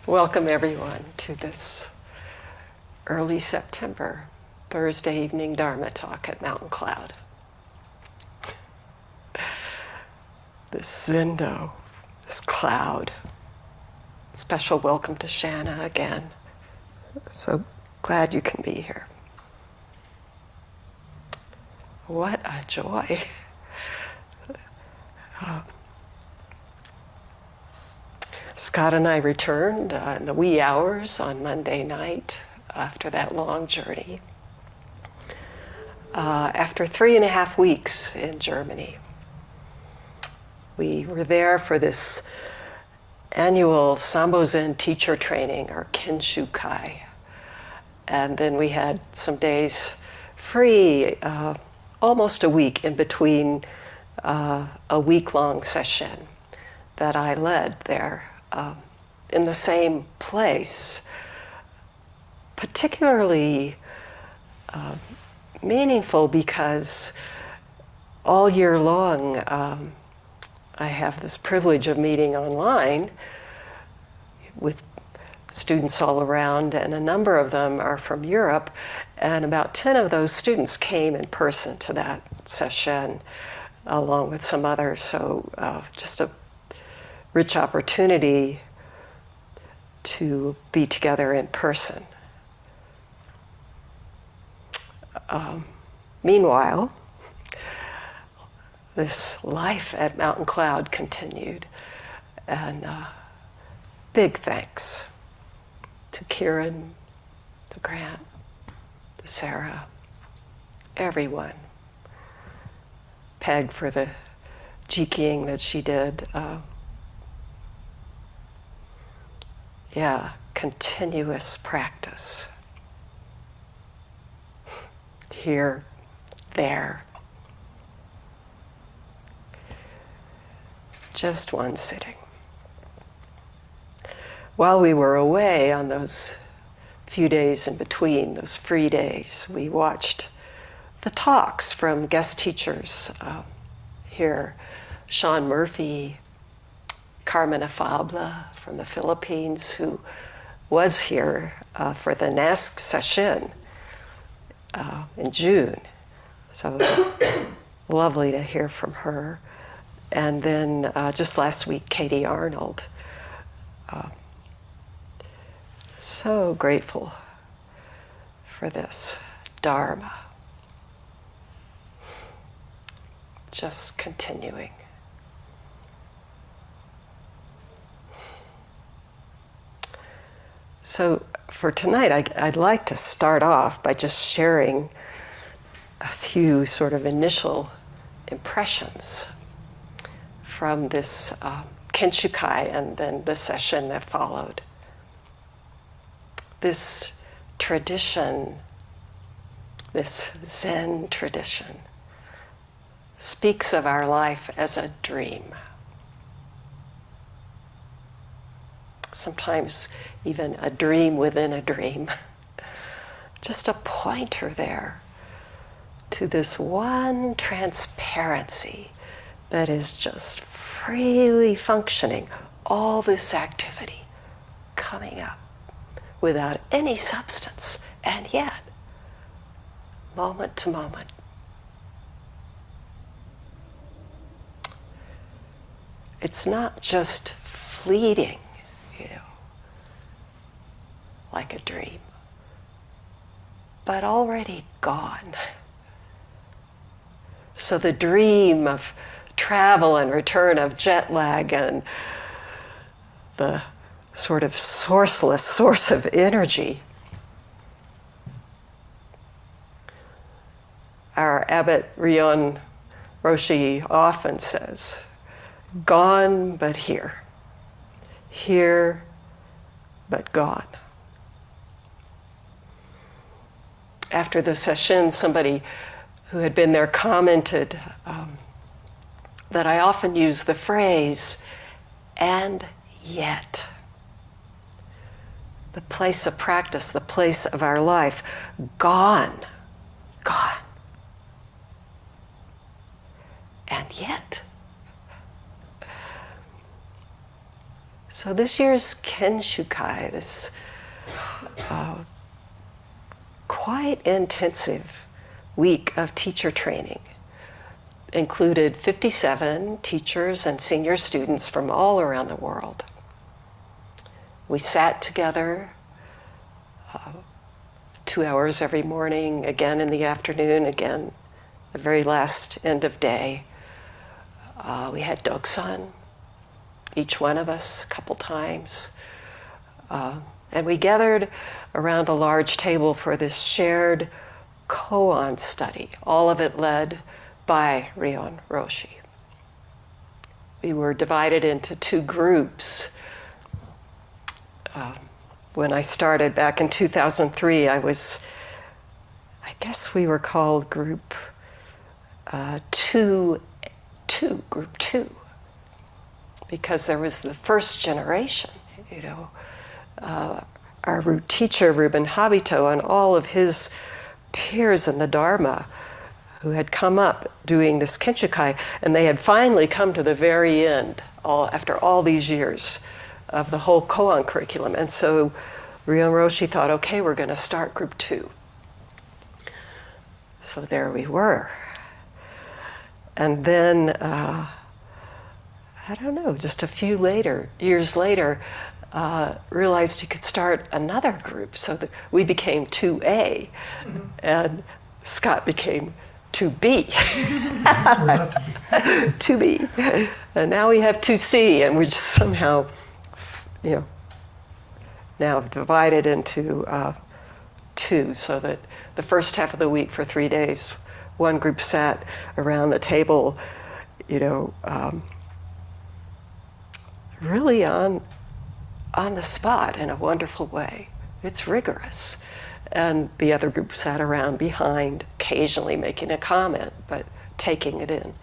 Welcome everyone to this early September Thursday evening Dharma talk at Mountain Cloud. This Zendo, this cloud. Special welcome to Shanna again. So glad you can be here. What a joy. Scott and I returned in the wee hours on Monday night after that long journey. After 3.5 weeks in Germany. We were there for this annual Sambo Zen teacher training, our Kenshukai. And then we had some days free, almost a week in between a week-long session that I led there in the same place, particularly meaningful because all year long I have this privilege of meeting online with students all around, and a number of them are from Europe, and about 10 of those students came in person to that session along with some others, so just a rich opportunity to be together in person. Meanwhile, this life at Mountain Cloud continued, and big thanks to Kieran, to Grant, to Sarah, everyone. Peg for the jikiing that she did. Continuous practice. Here, there. Just one sitting. While we were away on those few days in between, those free days, we watched the talks from guest teachers here. Sean Murphy, Carmen Afabla from the Philippines, who was here for the NASC session in June. So lovely to hear from her. And then just last week, Katie Arnold. So grateful for this Dharma. Just continuing. So for tonight, I'd like to start off by just sharing a few sort of initial impressions from this Kenshukai and then the session that followed. This tradition, this Zen tradition, speaks of our life as a dream. Sometimes even a dream within a dream. Just a pointer there to this one transparency that is just freely functioning, all this activity coming up without any substance, and yet, moment to moment. It's not just fleeting, like a dream, but already gone. So the dream of travel and return, of jet lag and the sort of sourceless source of energy. Our Abbot Ryoun Roshi often says, gone but here, here but gone. After the session, somebody who had been there commented that I often use the phrase, and yet. The place of practice, the place of our life, gone, gone. And yet. So this year's Kenshukai, this quite intensive week of teacher training, included 57 teachers and senior students from all around the world. We sat together 2 hours every morning, again in the afternoon, again the very last end of day. We had doksan, each one of us a couple times. And we gathered around a large table for this shared koan study, all of it led by Ryoun Roshi. We were divided into 2 groups. When I started back in 2003, I guess we were called group 2, group 2, because there was the first generation, our root teacher, Ruben Habito, and all of his peers in the Dharma who had come up doing this Kenshukai, and they had finally come to the very end, after all these years of the whole koan curriculum. And so Ryoun Roshi thought, okay, we're going to start group 2. So there we were. And then, I don't know, just a few years later, realized you could start another group. So that we became 2A, and Scott became 2B. 2B. And now we have 2C, and we just somehow, now divided into 2, so that the first half of the week for 3 days, one group sat around the table, really on the spot in a wonderful way. It's rigorous. And the other group sat around behind, occasionally making a comment, but taking it in.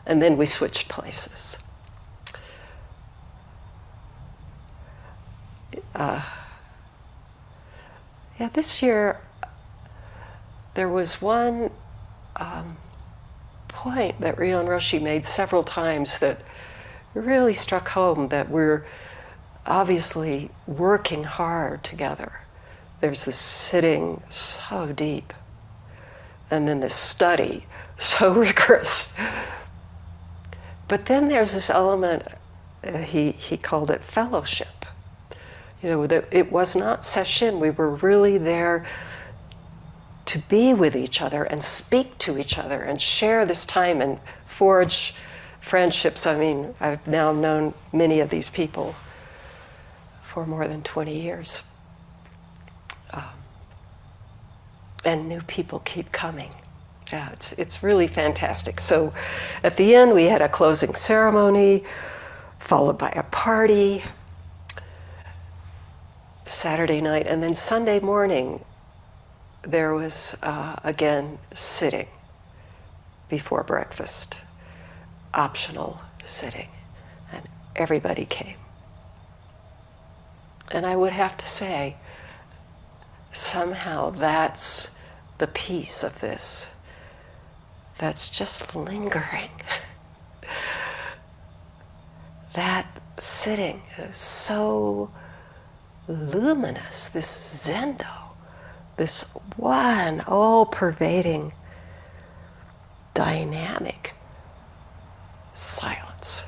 And then we switched places. This year, there was one point that Ryoun Roshi made several times that really struck home, that we're obviously working hard together. There's this sitting so deep, and then this study so rigorous. But then there's this element, he called it fellowship. That it was not sesshin. We were really there to be with each other and speak to each other and share this time and forge friendships. I mean, I've now known many of these people for more than 20 years. And new people keep coming. Yeah, it's really fantastic. So at the end, we had a closing ceremony, followed by a party, Saturday night, and then Sunday morning, there was, again, sitting before breakfast, optional sitting, and everybody came. And I would have to say, somehow that's the piece of this that's just lingering. That sitting is so luminous, this zendo, this one all-pervading, dynamic silence.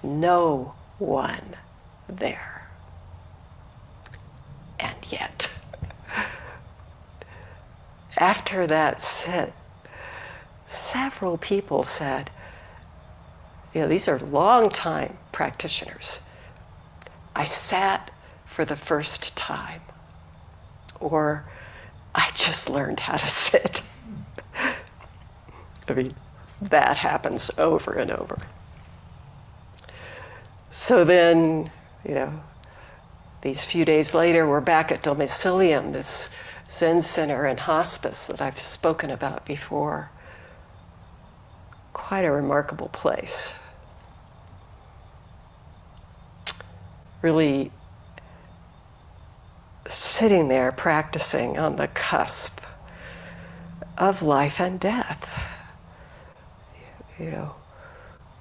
No one there. And yet, after that sit, several people said, these are long-time practitioners. I sat for the first time, or I just learned how to sit. I mean, that happens over and over. So then, these few days later, we're back at Domicilium, this Zen center and hospice that I've spoken about before. Quite a remarkable place. Really sitting there practicing on the cusp of life and death.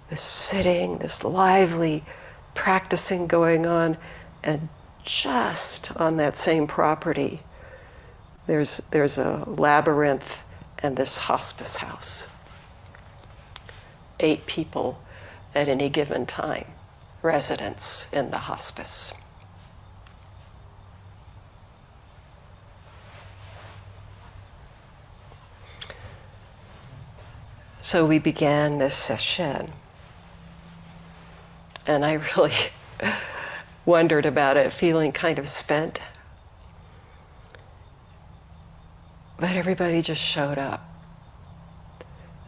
this sitting, this lively practicing going on, and just on that same property, there's a labyrinth and this hospice house. 8 people at any given time, residents in the hospice. So we began this sesshin, and I really wondered about it, feeling kind of spent. But everybody just showed up.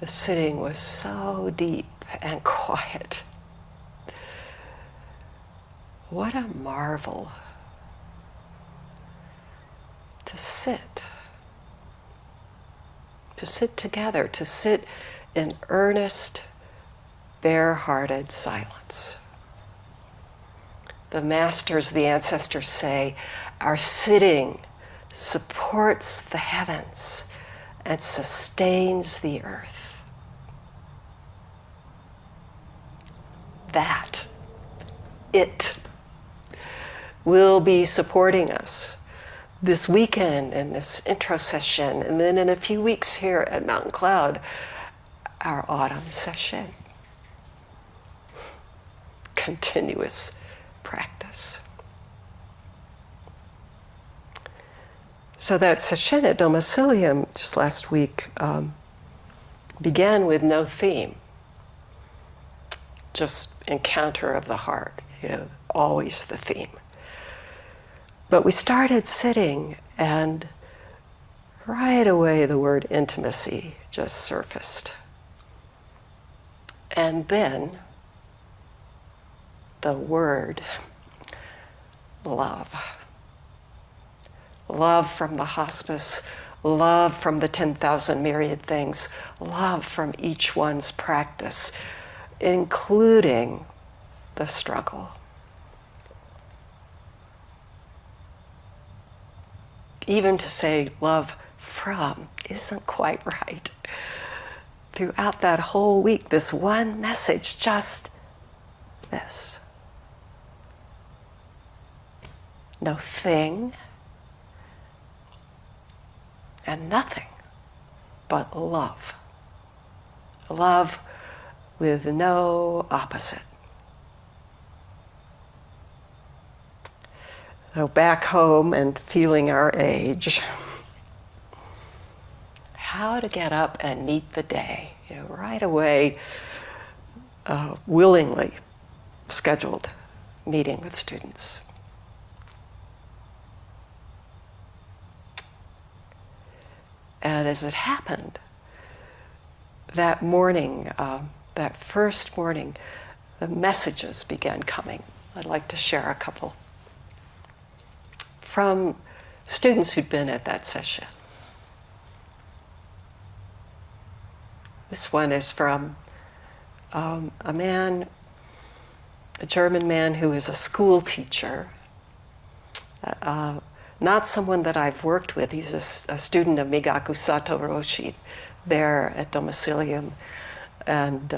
The sitting was so deep and quiet. What a marvel to sit together, to sit in earnest, bare-hearted silence. The masters, the ancestors say, our sitting supports the heavens and sustains the earth. That, it, will be supporting us this weekend in this intro session, and then in a few weeks here at Mountain Cloud, our autumn session. Continuous practice. So that sesshin at Domicilium just last week began with no theme, just encounter of the heart, always the theme. But we started sitting, and right away the word intimacy just surfaced. And then the word love. Love from the hospice, love from the 10,000 myriad things, love from each one's practice, including the struggle. Even to say love from isn't quite right. Throughout that whole week, this one message, just this. No thing and nothing but love. Love with no opposite. So back home and feeling our age, how to get up and meet the day, right away, willingly scheduled meeting with students. And as it happened, that morning, that first morning, the messages began coming. I'd like to share a couple from students who'd been at that session. This one is from a German man who is a school teacher, not someone that I've worked with. He's a student of Migaku Sato Roshi there at Domicilium, and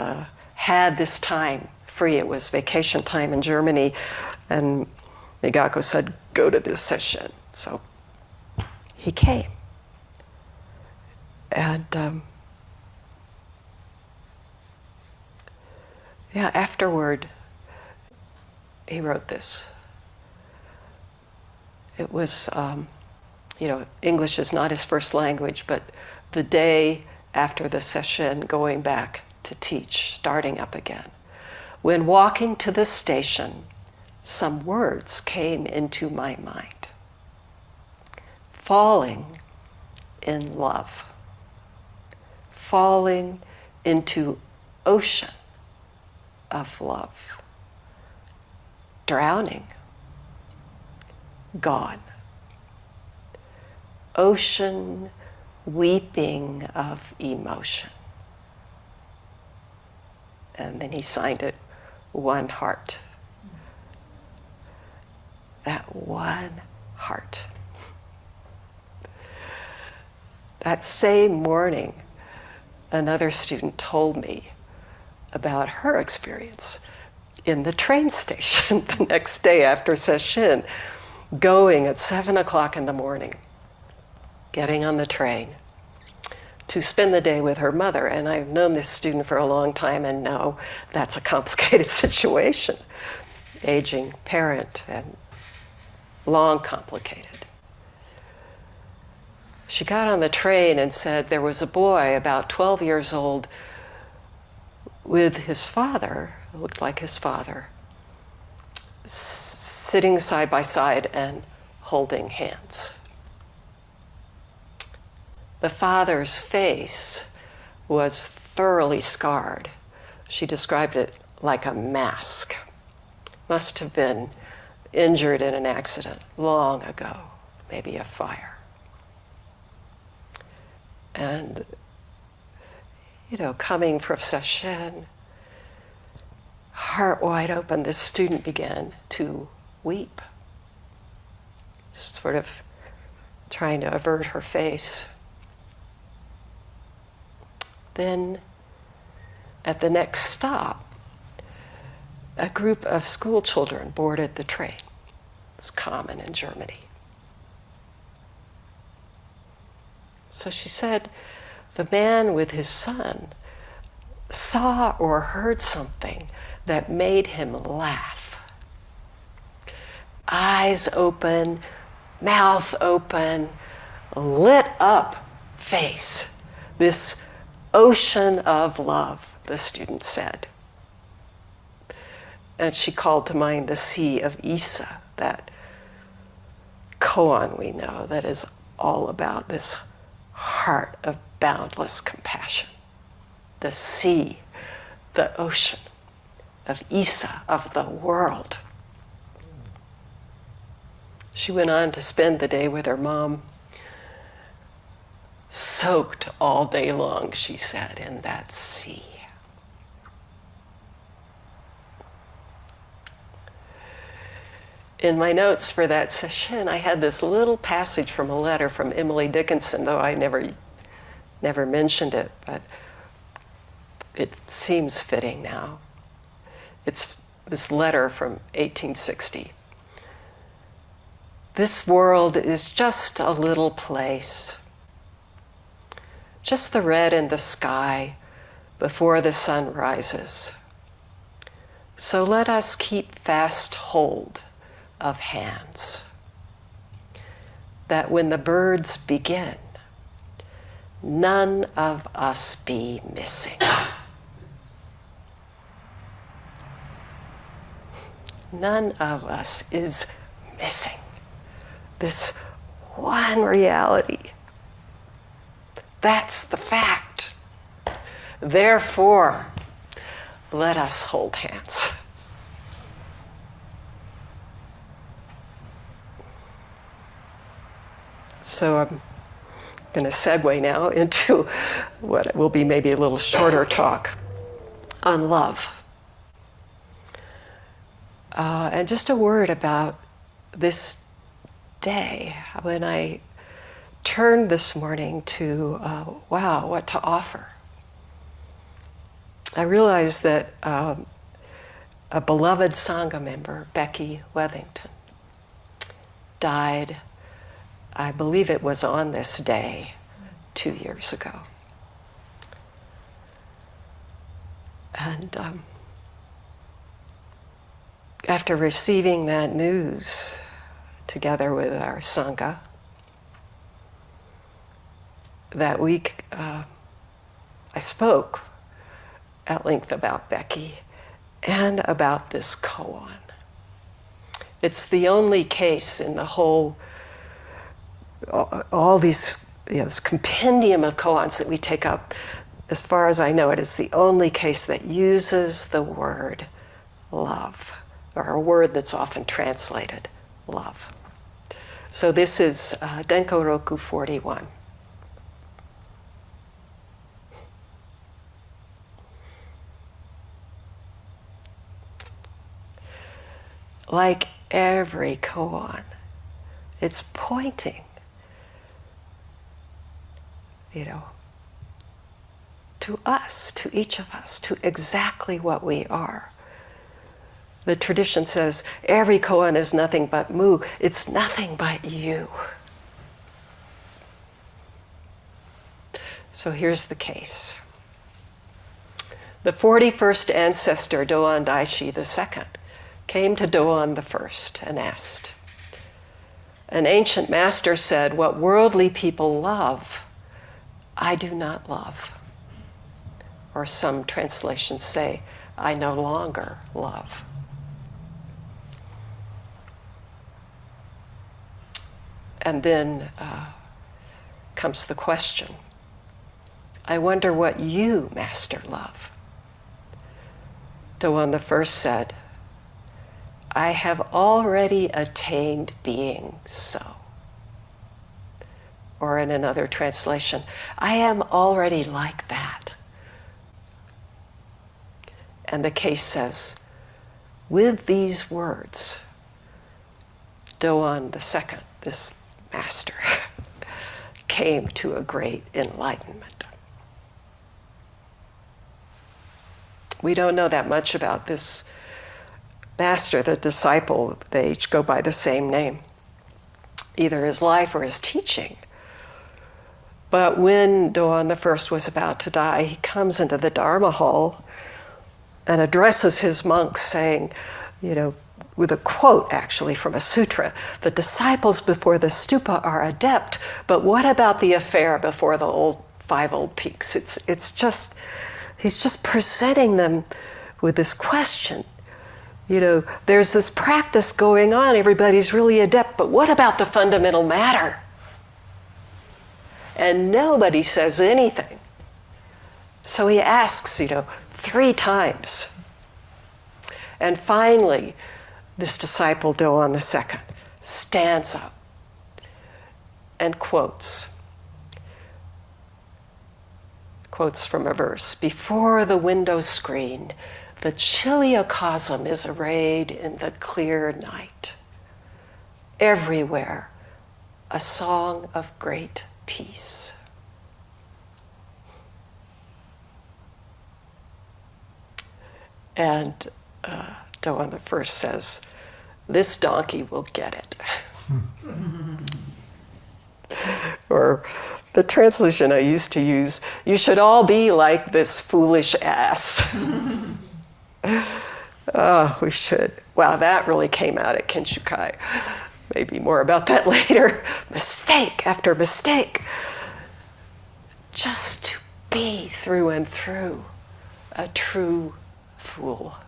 had this time free. It was vacation time in Germany, and Migaku said, go to this session. So he came. And afterward, he wrote this. It was, English is not his first language, but the day after the session, going back to teach, starting up again. When walking to the station, some words came into my mind. Falling in love. Falling into ocean of love. Drowning. Gone. Ocean weeping of emotion. And then he signed it, one heart. That one heart. That same morning, another student told me about her experience in the train station the next day after sesshin, going at 7 o'clock in the morning, getting on the train to spend the day with her mother. And I've known this student for a long time and know that's a complicated situation. Aging parent and long complicated. She got on the train and said there was a boy about 12 years old with his father, looked like his father, sitting side by side and holding hands. The father's face was thoroughly scarred. She described it like a mask. Must have been injured in an accident long ago, maybe a fire. And, coming from sesshin, heart wide open, this student began to weep, just sort of trying to avert her face. Then, at the next stop, a group of school children boarded the train. It's common in Germany. So she said the man with his son saw or heard something that made him laugh. Eyes open, mouth open, lit up face. This ocean of love, the student said. And she called to mind the sea of Isa, that koan we know, that is all about this heart of boundless compassion. The sea, the ocean of Isa, of the world. She went on to spend the day with her mom, soaked all day long, she said, in that sea. In my notes for that sesshin, I had this little passage from a letter from Emily Dickinson, though I never mentioned it, but it seems fitting now. It's this letter from 1860. This world is just a little place, just the red in the sky before the sun rises. So let us keep fast hold of hands, that when the birds begin, none of us be missing. None of us is missing this one reality. That's the fact. Therefore, let us hold hands. So I'm going to segue now into what will be maybe a little shorter talk on love. And just a word about this day. When I turned this morning to, what to offer, I realized that a beloved Sangha member, Becky Wethington, died, I believe it was on this day 2 years ago. And after receiving that news, together with our Sangha, that week I spoke at length about Becky and about this koan. It's the only case in the whole, all these, this compendium of koans that we take up. As far as I know, it is the only case that uses the word love, or a word that's often translated love. So this is Denkoroku 41. Like every koan, it's pointing, to us, to each of us, to exactly what we are. The tradition says every koan is nothing but mu. It's nothing but you. So here's the case. The 41st ancestor, Doan Daishi II, came to Doan I and asked. An ancient master said, "What worldly people love, I do not love." Or some translations say, "I no longer love." And then comes the question, "I wonder what you, Master, love?" Doan I said, "I have already attained being so." Or in another translation, "I am already like that." And the case says, with these words, Doan II, this master, came to a great enlightenment. We don't know that much about this master, the disciple. They each go by the same name, either his life or his teaching. But when Doan I was about to die, he comes into the Dharma hall and addresses his monks saying, with a quote actually from a sutra, "The disciples before the stupa are adept, but what about the affair before the five old peaks?" It's just, he's just presenting them with this question. There's this practice going on, everybody's really adept, but what about the fundamental matter? And nobody says anything. So he asks, 3 times. And finally, this disciple, Doan II, stands up and quotes from a verse. "Before the window screen, the chiliocosm is arrayed in the clear night. Everywhere, a song of great peace." And Doan I says, "This donkey will get it." Or the translation I used to use, "You should all be like this foolish ass." Oh, we should. Wow, that really came out at Kenshukai. Maybe more about that later. Mistake after mistake. Just to be through and through a true fool.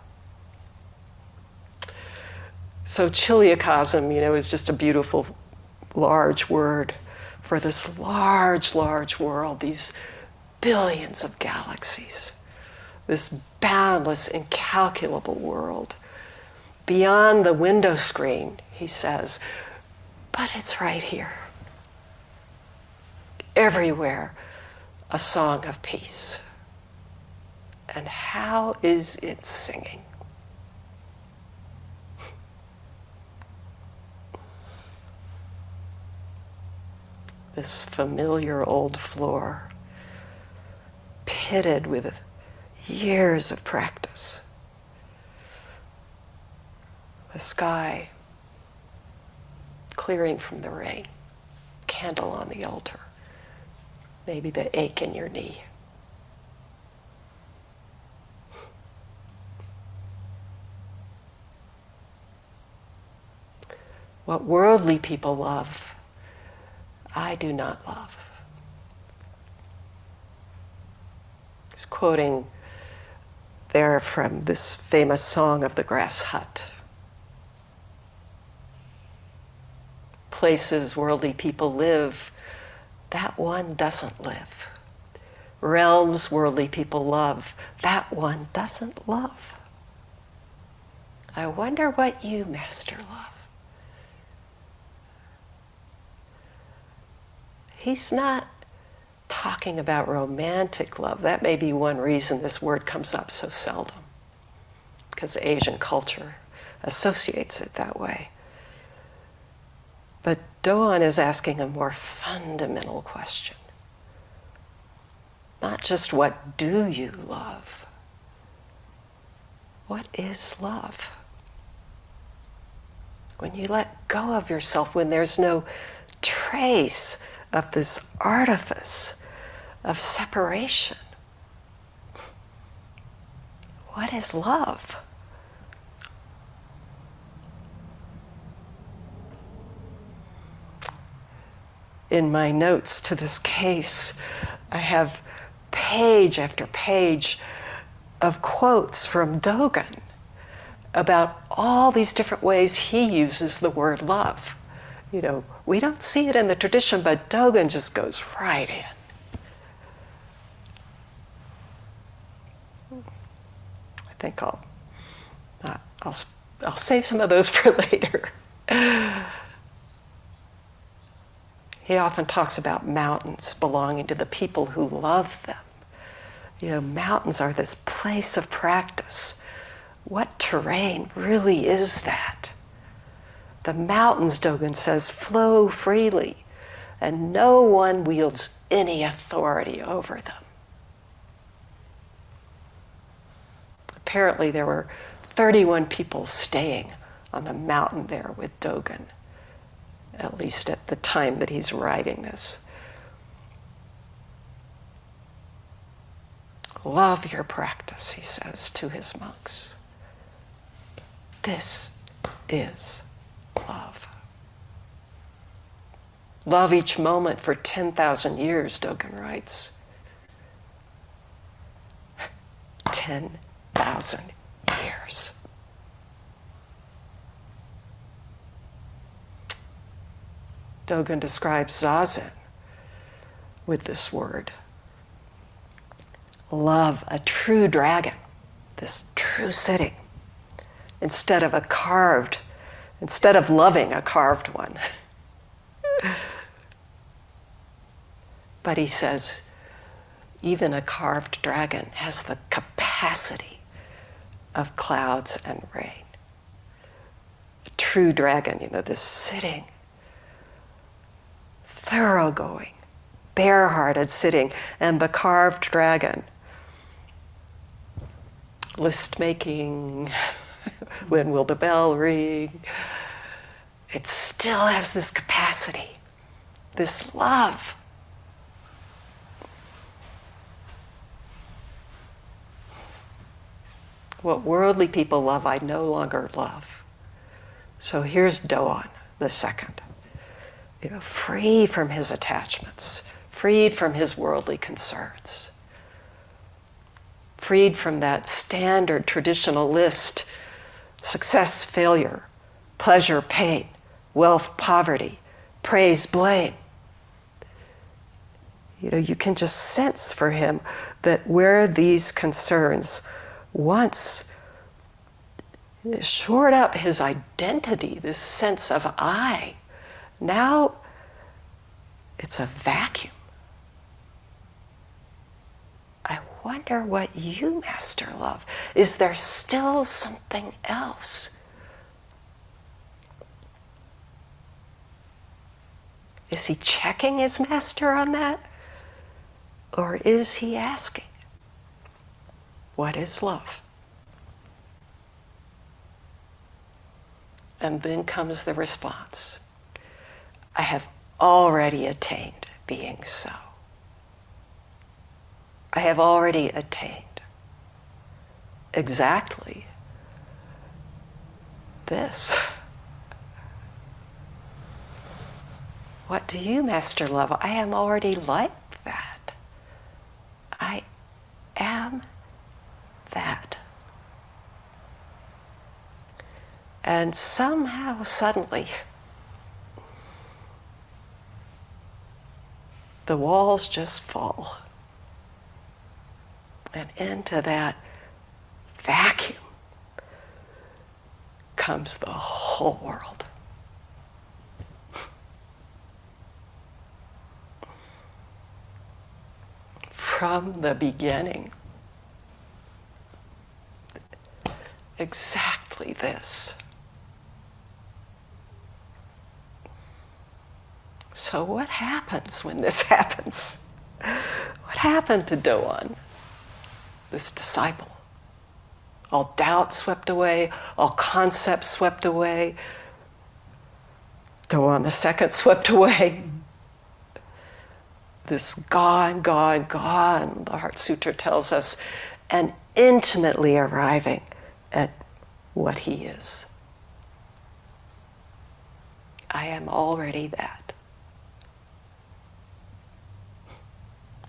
So chiliocosm, is just a beautiful, large word for this large, large world, these billions of galaxies, this boundless, incalculable world. Beyond the window screen, he says, but it's right here. Everywhere, a song of peace. And how is it singing? This familiar old floor, pitted with years of practice. The sky clearing from the rain, candle on the altar, maybe the ache in your knee. What worldly people love, I do not love. He's quoting there from this famous song of the grass hut. Places worldly people live, that one doesn't live. Realms worldly people love, that one doesn't love. I wonder what you, Master, love. He's not talking about romantic love. That may be one reason this word comes up so seldom, because Asian culture associates it that way. But Doan is asking a more fundamental question. Not just what do you love. What is love? When you let go of yourself, when there's no trace of this artifice of separation, what is love? In my notes to this case, I have page after page of quotes from Dogen about all these different ways he uses the word love. You know, we don't see it in the tradition, but Dogen just goes right in. I think I'll save some of those for later. He often talks about mountains belonging to the people who love them. You know, mountains are this place of practice. What terrain really is that? The mountains, Dogen says, flow freely, and no one wields any authority over them. Apparently there were 31 people staying on the mountain there with Dogen, at least at the time that he's writing this. Love your practice, he says to his monks. This is love. Love each moment for 10,000 years, Dogen writes. 10,000 years. Dogen describes Zazen with this word. Love a true dragon, this true sitting, instead of loving a carved one. But he says, even a carved dragon has the capacity of clouds and rain. A true dragon, you know, this sitting, thoroughgoing, bare-hearted sitting, and the carved dragon, list making, when will the bell ring? It still has this capacity, this love. What worldly people love, I no longer love. So here's Doan the second, you know, free from his attachments, freed from his worldly concerns, freed from that standard traditional list: success, failure, pleasure, pain, wealth, poverty, praise, blame. You know, you can just sense for him that where these concerns once shored up his identity, this sense of I, now it's a vacuum. I wonder what you, Master Love. Is there still something else? Is he checking his master on that? Or is he asking, what is love? And then comes the response. I have already attained being so. I have already attained exactly this. What do you, Master Love? I am already like that. I am that. And somehow, suddenly, the walls just fall. And into that vacuum comes the whole world. From the beginning, exactly this. So what happens when this happens? What happened to Doan, this disciple? All doubt swept away, all concepts swept away. Doan the second swept away. This gone, gone, gone, the Heart Sutra tells us, and intimately arriving at what he is. I am already that.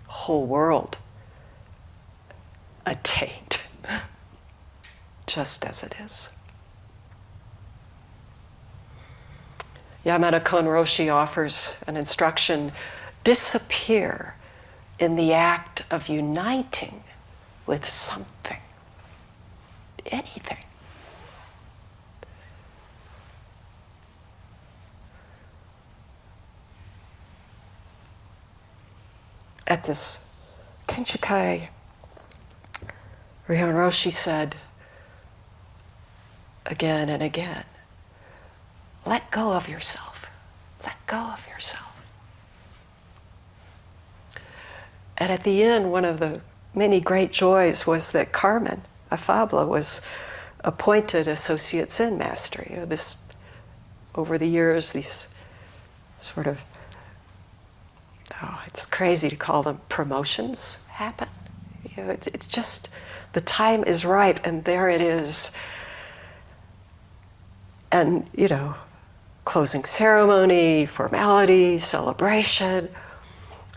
Whole world attained, just as it is. Yamada Ryoun Roshi offers an instruction: disappear in the act of uniting with something, anything. At this Kenshikai, Ryoun Roshi said again and again, let go of yourself. Let go of yourself. And at the end, one of the many great joys was that Carmen Afabla was appointed Associate Zen Master. You know, this, over the years, these sort of, it's crazy to call them promotions happen. You know, it's just, the time is ripe, and there it is. And, you know, closing ceremony, formality, celebration.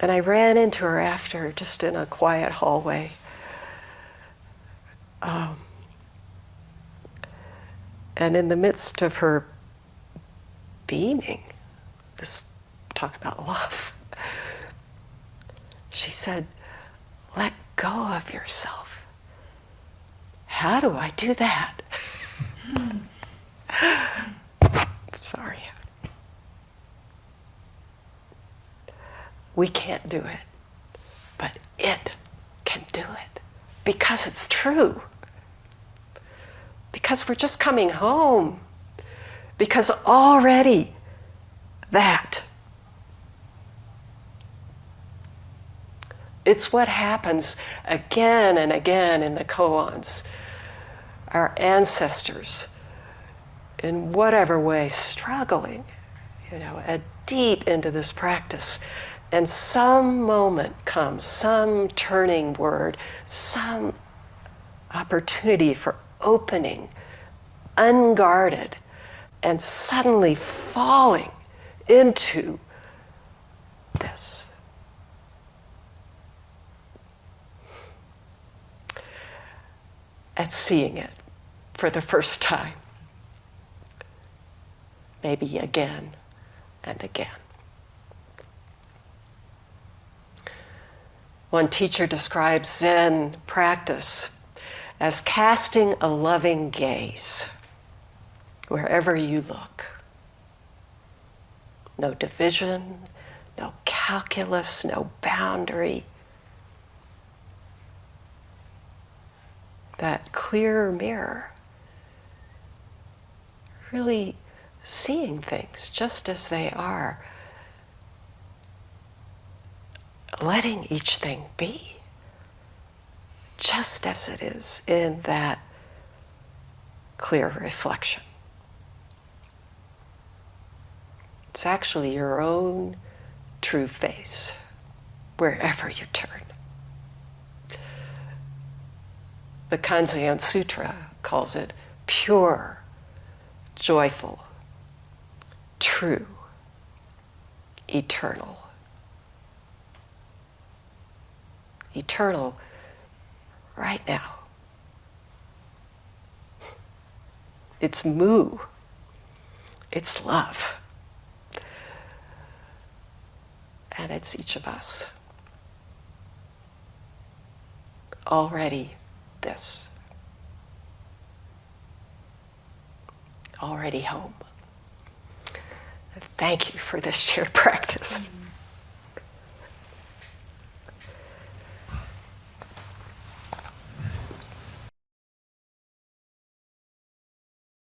And I ran into her after, just in a quiet hallway. And in the midst of her beaming, this talk about love, she said, let go of yourself. How do I do that? Sorry. We can't do it, but it can do it because it's true. Because we're just coming home. Because already that. It's what happens again and again in the koans. Our ancestors, in whatever way, struggling, you know, deep into this practice. And some moment comes, some turning word, some opportunity for opening, unguarded, and suddenly falling into this. And seeing it for the first time. Maybe again and again. One teacher describes Zen practice as casting a loving gaze wherever you look. No division, no calculus, no boundary. That clear mirror. Really seeing things just as they are. Letting each thing be just as it is in that clear reflection. It's actually your own true face wherever you turn. The Kanzeon Sutra calls it pure, joyful, true, eternal. Eternal right now. It's mu. It's love. And it's each of us. Already this. Already home. Thank you for this shared practice.